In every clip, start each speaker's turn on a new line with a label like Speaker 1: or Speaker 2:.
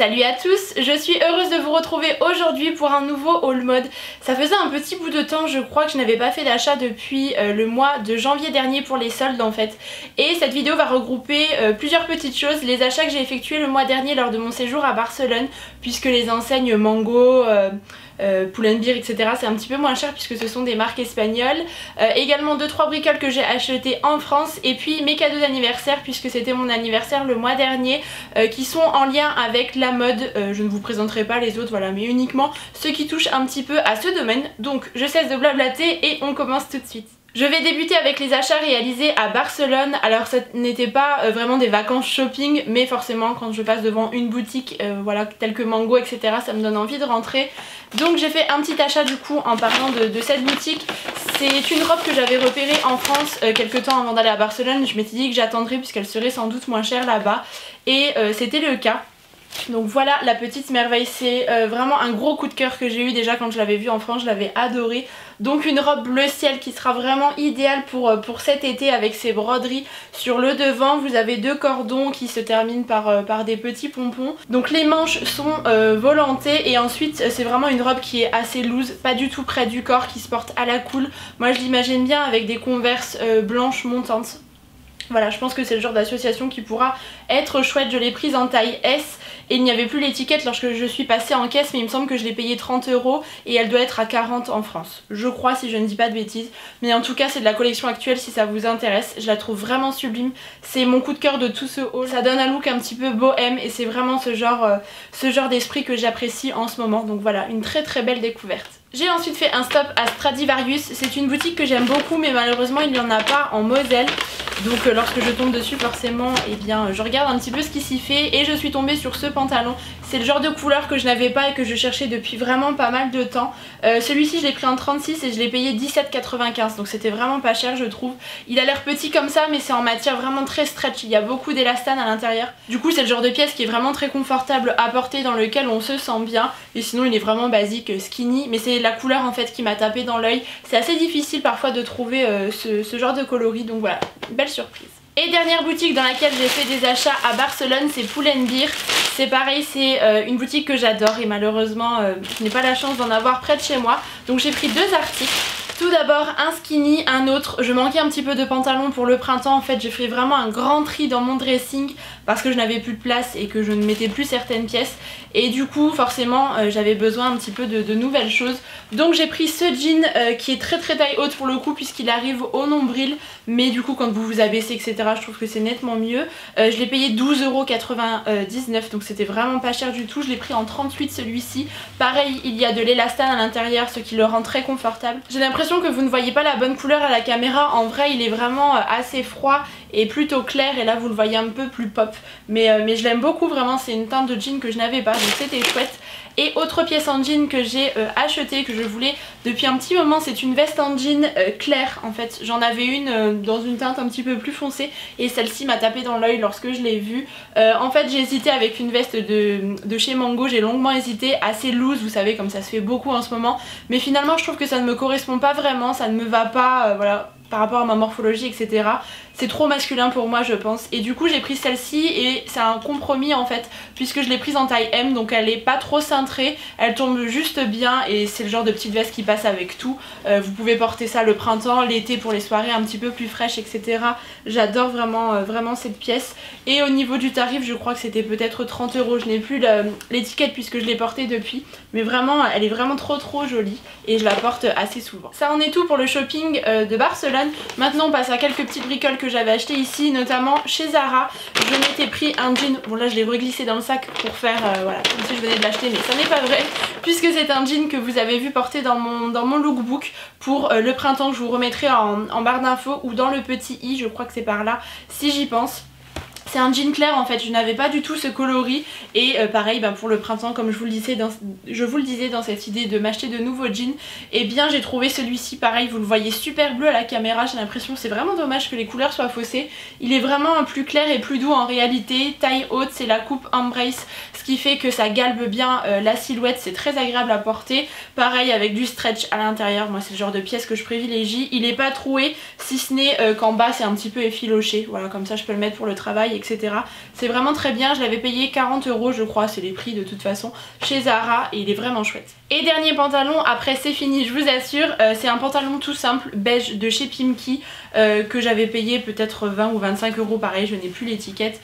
Speaker 1: Salut à tous, je suis heureuse de vous retrouver aujourd'hui pour un nouveau haul mode. Ça faisait un petit bout de temps, je crois que je n'avais pas fait d'achat depuis le mois de janvier dernier pour les soldes en fait. Et cette vidéo va regrouper plusieurs petites choses, les achats que j'ai effectués le mois dernier lors de mon séjour à Barcelone, puisque les enseignes Mango, Pull&Bear, etc. c'est un petit peu moins cher puisque ce sont des marques espagnoles. Également 2-3 bricoles que j'ai achetées en France et puis mes cadeaux d'anniversaire puisque c'était mon anniversaire le mois dernier qui sont en lien avec la mode. Je ne vous présenterai pas les autres, voilà, mais uniquement ceux qui touchent un petit peu à ce domaine. Donc je cesse de blablater et on commence tout de suite. Je vais débuter avec les achats réalisés à Barcelone. Alors ça n'était pas vraiment des vacances shopping, mais forcément quand je passe devant une boutique voilà, telle que Mango, etc., ça me donne envie de rentrer. Donc j'ai fait un petit achat du coup en parlant de cette boutique. C'est une robe que j'avais repérée en France quelques temps avant d'aller à Barcelone. Je m'étais dit que j'attendrais puisqu'elle serait sans doute moins chère là-bas et c'était le cas. Donc voilà la petite merveille, c'est vraiment un gros coup de cœur que j'ai eu déjà quand je l'avais vue en France, je l'avais adorée. Donc une robe bleu ciel qui sera vraiment idéale pour cet été avec ses broderies sur le devant. Vous avez deux cordons qui se terminent par des petits pompons. Donc les manches sont volantées et ensuite c'est vraiment une robe qui est assez loose, pas du tout près du corps, qui se porte à la cool. Moi je l'imagine bien avec des Converse blanches montantes. Voilà, je pense que c'est le genre d'association qui pourra être chouette. Je l'ai prise en taille S et il n'y avait plus l'étiquette lorsque je suis passée en caisse, mais il me semble que je l'ai payée 30 € et elle doit être à 40 en France. Je crois, si je ne dis pas de bêtises. Mais en tout cas, c'est de la collection actuelle si ça vous intéresse. Je la trouve vraiment sublime. C'est mon coup de cœur de tout ce haul. Ça donne un look un petit peu bohème et c'est vraiment ce genre d'esprit que j'apprécie en ce moment. Donc voilà, une très très belle découverte. J'ai ensuite fait un stop à Stradivarius. C'est une boutique que j'aime beaucoup mais malheureusement il n'y en a pas en Moselle. Donc lorsque je tombe dessus forcément eh bien, je regarde un petit peu ce qui s'y fait et je suis tombée sur ce pantalon. C'est le genre de couleur que je n'avais pas et que je cherchais depuis vraiment pas mal de temps. Celui-ci je l'ai pris en 36 et je l'ai payé 17,95 donc c'était vraiment pas cher je trouve. Il a l'air petit comme ça mais c'est en matière vraiment très stretch, il y a beaucoup d'élastane à l'intérieur. Du coup c'est le genre de pièce qui est vraiment très confortable à porter, dans lequel on se sent bien. Et sinon il est vraiment basique, skinny, mais c'est la couleur en fait qui m'a tapé dans l'œil. C'est assez difficile parfois de trouver ce genre de coloris, donc voilà, belle surprise. Et dernière boutique dans laquelle j'ai fait des achats à Barcelone, c'est Pull&Bear. C'est pareil, c'est une boutique que j'adore et malheureusement je n'ai pas la chance d'en avoir près de chez moi. Donc j'ai pris deux articles. Tout d'abord un skinny, un autre. Je manquais un petit peu de pantalon pour le printemps. En fait j'ai fait vraiment un grand tri dans mon dressing parce que je n'avais plus de place et que je ne mettais plus certaines pièces. Et du coup forcément j'avais besoin un petit peu de nouvelles choses. Donc j'ai pris ce jean qui est très taille haute pour le coup puisqu'il arrive au nombril. Mais du coup quand vous vous abaissez etc, je trouve que c'est nettement mieux. Je l'ai payé 12,99 € donc c'était vraiment pas cher du tout. Je l'ai pris en 38 celui-ci. Pareil il y a de l'élastane à l'intérieur, ce qui le rend très confortable. J'ai l'impression que vous ne voyez pas la bonne couleur à la caméra. En vrai il est vraiment assez froid et plutôt clair et là vous le voyez un peu plus pop. Mais je l'aime beaucoup vraiment, c'est une teinte de jean que je n'avais pas donc c'était chouette. Et autre pièce en jean que j'ai achetée, que je voulais depuis un petit moment, c'est une veste en jean claire en fait. J'en avais une dans une teinte un petit peu plus foncée et celle-ci m'a tapé dans l'œil lorsque je l'ai vue. En fait j'ai hésité avec une veste de chez Mango, j'ai longuement hésité, assez loose, vous savez comme ça se fait beaucoup en ce moment. Mais finalement je trouve que ça ne me correspond pas vraiment, ça ne me va pas, voilà, par rapport à ma morphologie etc. C'est trop masculin pour moi je pense. Et du coup j'ai pris celle-ci et c'est un compromis en fait puisque je l'ai prise en taille M, donc elle est pas trop cintrée, elle tombe juste bien et c'est le genre de petite veste qui passe avec tout. Vous pouvez porter ça le printemps, l'été pour les soirées un petit peu plus fraîches etc. J'adore vraiment cette pièce. Et au niveau du tarif je crois que c'était peut-être 30 €, je n'ai plus l'étiquette puisque je l'ai portée depuis. Mais vraiment elle est vraiment trop jolie et je la porte assez souvent. Ça en est tout pour le shopping de Barcelone. Maintenant on passe à quelques petites bricoles que j'avais acheté ici, notamment chez Zara. Je m'étais pris un jean, bon là je l'ai reglissé dans le sac pour faire voilà, comme si je venais de l'acheter, mais ça n'est pas vrai puisque c'est un jean que vous avez vu porter dans mon lookbook pour le printemps, que je vous remettrai en barre d'infos ou dans le petit i, je crois que c'est par là si j'y pense. C'est un jean clair en fait, je n'avais pas du tout ce coloris et pareil pour le printemps, comme je vous le disais dans cette idée de m'acheter de nouveaux jeans, et bien j'ai trouvé celui-ci pareil, vous le voyez super bleu à la caméra, j'ai l'impression, c'est vraiment dommage que les couleurs soient faussées. Il est vraiment plus clair et plus doux en réalité, taille haute, c'est la coupe Embrace, ce qui fait que ça galbe bien la silhouette, c'est très agréable à porter. Pareil avec du stretch à l'intérieur, moi c'est le genre de pièce que je privilégie. Il est pas troué si ce n'est qu'en bas c'est un petit peu effiloché, voilà, comme ça je peux le mettre pour le travail etc. C'est vraiment très bien, je l'avais payé 40 € je crois, c'est les prix de toute façon chez Zara et il est vraiment chouette. Et dernier pantalon, après c'est fini je vous assure, c'est un pantalon tout simple beige de chez Pimkie que j'avais payé peut-être 20 ou 25 € pareil, je n'ai plus l'étiquette.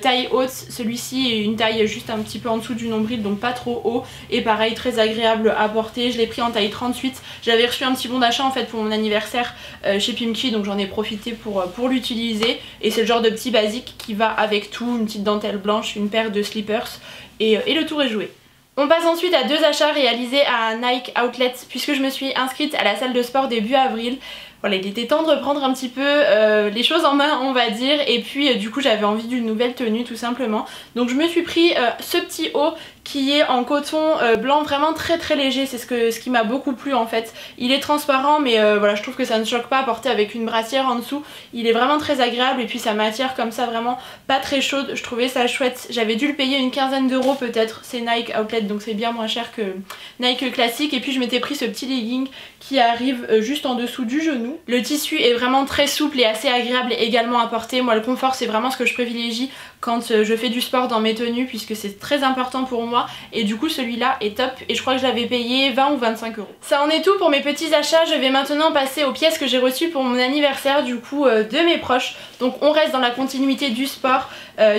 Speaker 1: Taille haute, celui-ci est une taille juste un petit peu en dessous du nombril donc pas trop haut et pareil très agréable à porter. Je l'ai pris en taille 38, j'avais reçu un petit bon d'achat en fait pour mon anniversaire chez Pimkie donc j'en ai profité pour l'utiliser et c'est le genre de petit basique qui va avec tout, une petite dentelle blanche, une paire de slippers et le tour est joué. On passe ensuite à deux achats réalisés à Nike Outlet puisque je me suis inscrite à la salle de sport début avril. Voilà, il était temps de reprendre un petit peu les choses en main on va dire et puis du coup j'avais envie d'une nouvelle tenue tout simplement. Donc je me suis pris ce petit haut qui est en coton blanc vraiment très léger, c'est ce qui m'a beaucoup plu en fait. Il est transparent mais voilà je trouve que ça ne choque pas à porter avec une brassière en dessous. Il est vraiment très agréable et puis sa matière comme ça vraiment pas très chaude, je trouvais ça chouette. J'avais dû le payer une quinzaine d'euros peut-être, c'est Nike Outlet donc c'est bien moins cher que Nike classique. Et puis je m'étais pris ce petit legging qui arrive juste en dessous du genou. Le tissu est vraiment très souple et assez agréable également à porter. Moi le confort c'est vraiment ce que je privilégie quand je fais du sport dans mes tenues puisque c'est très important pour moi et du coup celui-là est top et je crois que je l'avais payé 20 ou 25 €. Ça en est tout pour mes petits achats, je vais maintenant passer aux pièces que j'ai reçues pour mon anniversaire du coup de mes proches. Donc on reste dans la continuité du sport,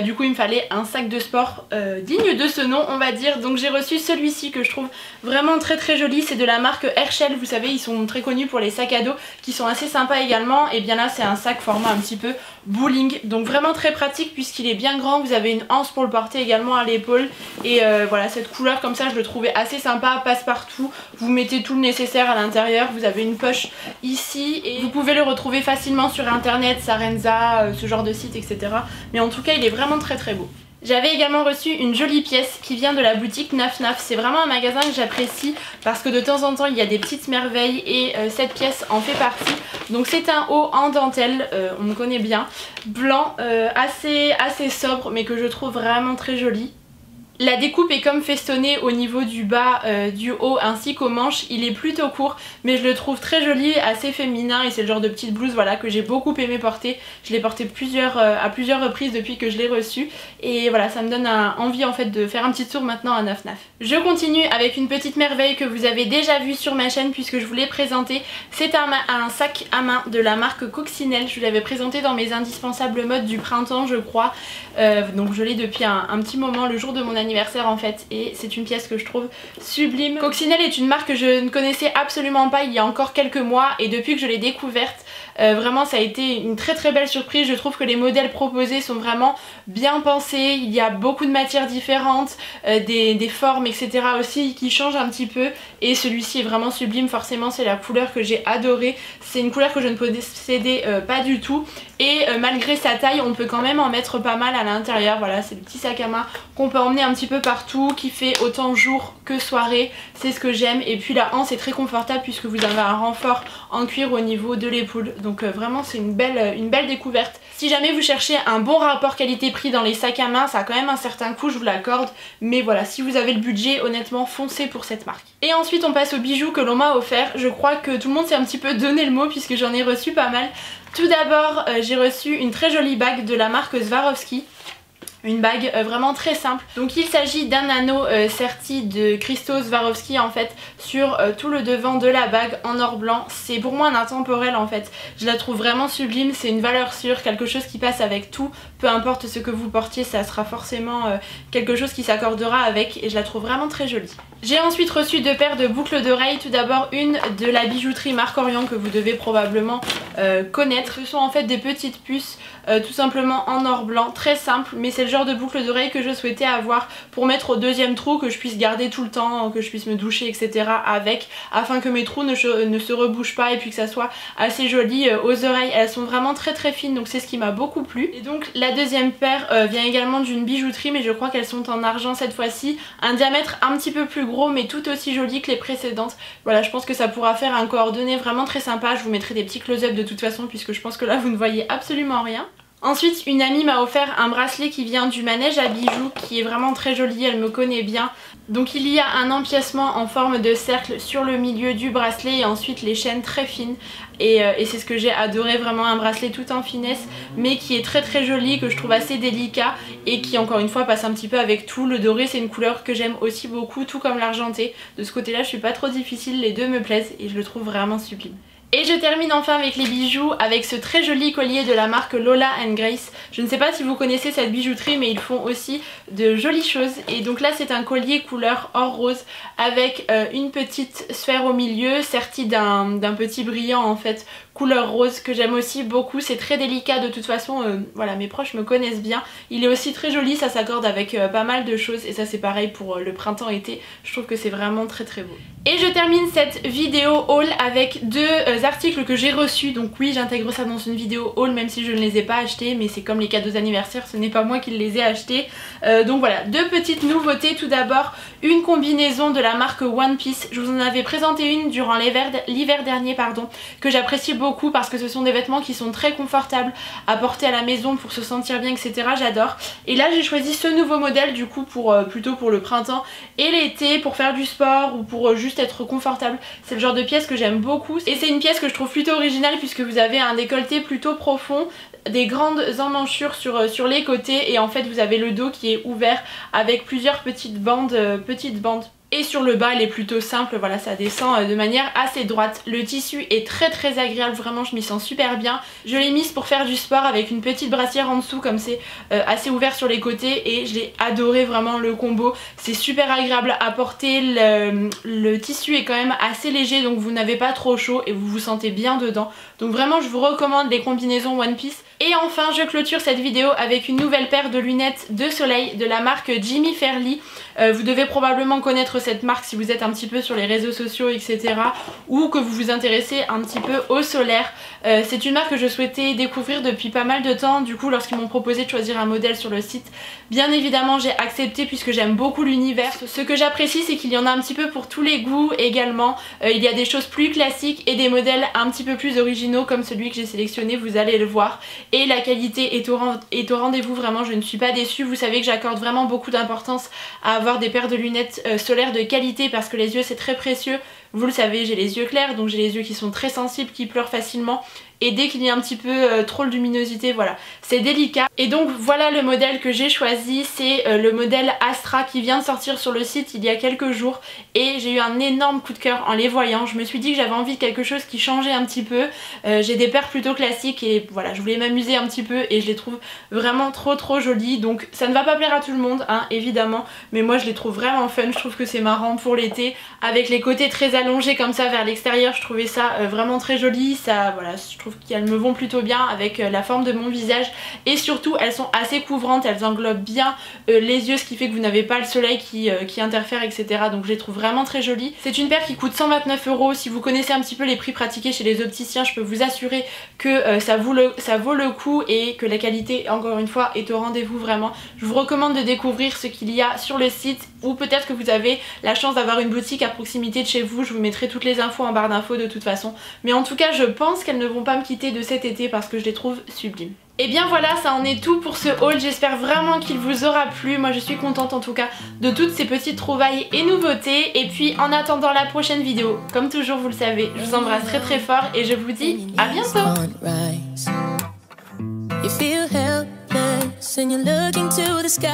Speaker 1: du coup il me fallait un sac de sport digne de ce nom on va dire. Donc j'ai reçu celui-ci que je trouve vraiment très joli, c'est de la marque Herschel, vous savez ils sont très connus pour les sacs à dos qui sont assez sympas également. Et bien là c'est un sac format un petit peu bowling, donc vraiment très pratique puisqu'il est bien grand, vous avez une anse pour le porter également à l'épaule et voilà cette couleur comme ça je le trouvais assez sympa, passe partout, vous mettez tout le nécessaire à l'intérieur, vous avez une poche ici et vous pouvez le retrouver facilement sur internet, Sarenza, ce genre de site etc. Mais en tout cas il est vraiment très beau. J'avais également reçu une jolie pièce qui vient de la boutique Naf Naf. C'est vraiment un magasin que j'apprécie parce que de temps en temps il y a des petites merveilles et cette pièce en fait partie. Donc c'est un haut en dentelle, on me connaît bien, blanc, assez sobre mais que je trouve vraiment très joli. La découpe est comme festonnée au niveau du bas, du haut ainsi qu'aux manches. Il est plutôt court mais je le trouve très joli, assez féminin et c'est le genre de petite blouse voilà, que j'ai beaucoup aimé porter. Je l'ai porté à plusieurs reprises depuis que je l'ai reçu et voilà ça me donne envie en fait de faire un petit tour maintenant à Naf Naf. Je continue avec une petite merveille que vous avez déjà vue sur ma chaîne puisque je vous l'ai présenté. C'est un sac à main de la marque Coccinelle. Je vous l'avais présenté dans mes indispensables modes du printemps je crois. Donc je l'ai depuis un petit moment, le jour de mon anniversaire en fait et c'est une pièce que je trouve sublime. Coccinelle est une marque que je ne connaissais absolument pas il y a encore quelques mois et depuis que je l'ai découverte vraiment ça a été une très belle surprise. Je trouve que les modèles proposés sont vraiment bien pensés, il y a beaucoup de matières différentes, des formes etc aussi qui changent un petit peu et celui-ci est vraiment sublime. Forcément c'est la couleur que j'ai adorée, c'est une couleur que je ne possédais pas du tout et malgré sa taille on peut quand même en mettre pas mal à l'intérieur. Voilà c'est le petit sac à main qu'on peut emmener un petit peu partout, qui fait autant jour que soirée, c'est ce que j'aime. Et puis la hanse est très confortable puisque vous avez un renfort en cuir au niveau de l'épaule, donc vraiment c'est une belle découverte. Si jamais vous cherchez un bon rapport qualité-prix dans les sacs à main, ça a quand même un certain coût, je vous l'accorde, mais voilà si vous avez le budget honnêtement foncez pour cette marque. Et ensuite on passe aux bijoux que l'on m'a offert. Je crois que tout le monde s'est un petit peu donné le mot puisque j'en ai reçu pas mal. Tout d'abord j'ai reçu une très jolie bague de la marque Swarovski. Une bague vraiment très simple. Donc il s'agit d'un anneau serti de cristaux Swarovski en fait sur tout le devant de la bague en or blanc. C'est pour moi un intemporel en fait. Je la trouve vraiment sublime, c'est une valeur sûre, quelque chose qui passe avec tout. Peu importe ce que vous portiez, ça sera forcément quelque chose qui s'accordera avec et je la trouve vraiment très jolie. J'ai ensuite reçu deux paires de boucles d'oreilles. Tout d'abord une de la bijouterie Marc Orion que vous devez probablement connaître. Ce sont en fait des petites puces tout simplement en or blanc, très simple, mais c'est le genre de boucle d'oreille que je souhaitais avoir pour mettre au deuxième trou, que je puisse garder tout le temps, que je puisse me doucher etc avec, afin que mes trous ne se rebougent pas et puis que ça soit assez joli aux oreilles. Elles sont vraiment très fines donc c'est ce qui m'a beaucoup plu. Et donc la deuxième paire vient également d'une bijouterie mais je crois qu'elles sont en argent cette fois-ci, un diamètre un petit peu plus gros mais tout aussi joli que les précédentes. Voilà je pense que ça pourra faire un coordonné vraiment très sympa. Je vous mettrai des petits close-up de toute façon puisque je pense que là vous ne voyez absolument rien. Ensuite, une amie m'a offert un bracelet qui vient du manège à bijoux qui est vraiment très joli, elle me connaît bien. Donc il y a un empiècement en forme de cercle sur le milieu du bracelet et ensuite les chaînes très fines. Et c'est ce que j'ai adoré, vraiment un bracelet tout en finesse mais qui est très très joli, que je trouve assez délicat et qui encore une fois passe un petit peu avec tout. Le doré c'est une couleur que j'aime aussi beaucoup, tout comme l'argenté. De ce côté là je suis pas trop difficile, les deux me plaisent et je le trouve vraiment sublime. Et je termine enfin avec les bijoux, avec ce très joli collier de la marque Lola & Grace. Je ne sais pas si vous connaissez cette bijouterie mais ils font aussi de jolies choses. Et donc là c'est un collier couleur or rose avec une petite sphère au milieu sertie d'un petit brillant en fait couleur rose que j'aime aussi beaucoup. C'est très délicat de toute façon, voilà, mes proches me connaissent bien. Il est aussi très joli, ça s'accorde avec pas mal de choses et ça c'est pareil pour le printemps-été. Je trouve que c'est vraiment très très beau. Et je termine cette vidéo haul avec deux articles que j'ai reçus. Donc oui, j'intègre ça dans une vidéo haul même si je ne les ai pas achetés, mais c'est comme les cadeaux d'anniversaire, ce n'est pas moi qui les ai achetés. Donc voilà, deux petites nouveautés. Tout d'abord, une combinaison de la marque One Piece. Je vous en avais présenté une durant l'hiver dernier, que j'apprécie beaucoup parce que ce sont des vêtements qui sont très confortables à porter à la maison pour se sentir bien, etc. J'adore. Et là j'ai choisi ce nouveau modèle du coup plutôt pour le printemps et l'été, pour faire du sport ou pour juste être confortable. C'est le genre de pièce que j'aime beaucoup et c'est une pièce que je trouve plutôt originale puisque vous avez un décolleté plutôt profond, des grandes emmanchures sur les côtés et en fait vous avez le dos qui est ouvert avec plusieurs petites bandes. Et sur le bas elle est plutôt simple, voilà, ça descend de manière assez droite. Le tissu est très très agréable, vraiment je m'y sens super bien. Je l'ai mise pour faire du sport avec une petite brassière en dessous comme c'est assez ouvert sur les côtés et je l'ai adoré, vraiment le combo. C'est super agréable à porter, le tissu est quand même assez léger donc vous n'avez pas trop chaud et vous vous sentez bien dedans. Donc vraiment je vous recommande les combinaisons One Piece. Et enfin je clôture cette vidéo avec une nouvelle paire de lunettes de soleil de la marque Jimmy Fairly. Vous devez probablement connaître cette marque si vous êtes un petit peu sur les réseaux sociaux, etc. ou que vous vous intéressez un petit peu au solaire. C'est une marque que je souhaitais découvrir depuis pas mal de temps. Du coup lorsqu'ils m'ont proposé de choisir un modèle sur le site, bien évidemment j'ai accepté puisque j'aime beaucoup l'univers. Ce que j'apprécie c'est qu'il y en a un petit peu pour tous les goûts également. Il y a des choses plus classiques et des modèles un petit peu plus originaux comme celui que j'ai sélectionné, vous allez le voir. Et la qualité est au rendez-vous, vraiment je ne suis pas déçue. Vous savez que j'accorde vraiment beaucoup d'importance à avoir des paires de lunettes solaires de qualité parce que les yeux c'est très précieux. Vous le savez, j'ai les yeux clairs donc j'ai les yeux qui sont très sensibles, qui pleurent facilement. Et dès qu'il y a un petit peu trop de luminosité, voilà, c'est délicat. Et donc voilà le modèle que j'ai choisi, c'est le modèle Astra qui vient de sortir sur le site il y a quelques jours. Et j'ai eu un énorme coup de cœur en les voyant. Je me suis dit que j'avais envie de quelque chose qui changeait un petit peu. J'ai des paires plutôt classiques et voilà, je voulais m'amuser un petit peu et je les trouve vraiment trop jolies. Donc ça ne va pas plaire à tout le monde, hein, évidemment, mais moi je les trouve vraiment fun. Je trouve que c'est marrant pour l'été, avec les côtés très allongés comme ça vers l'extérieur. Je trouvais ça vraiment très joli. Ça, voilà, je trouve qu'elles me vont plutôt bien avec la forme de mon visage et surtout elles sont assez couvrantes, elles englobent bien les yeux, ce qui fait que vous n'avez pas le soleil qui interfère, etc. Donc je les trouve vraiment très jolies. C'est une paire qui coûte 129 €. Si vous connaissez un petit peu les prix pratiqués chez les opticiens, je peux vous assurer que ça vaut le coup et que la qualité, encore une fois, est au rendez-vous vraiment. Je vous recommande de découvrir ce qu'il y a sur le site ou peut-être que vous avez la chance d'avoir une boutique à proximité de chez vous. Je vous mettrai toutes les infos en barre d'infos de toute façon. Mais en tout cas, je pense qu'elles ne vont pas me quitter de cet été parce que je les trouve sublimes. Et bien voilà, ça en est tout pour ce haul, j'espère vraiment qu'il vous aura plu. Moi je suis contente en tout cas de toutes ces petites trouvailles et nouveautés. Et puis en attendant la prochaine vidéo, comme toujours vous le savez, je vous embrasse très fort et je vous dis à bientôt. You feel helpless and you're looking to the sky.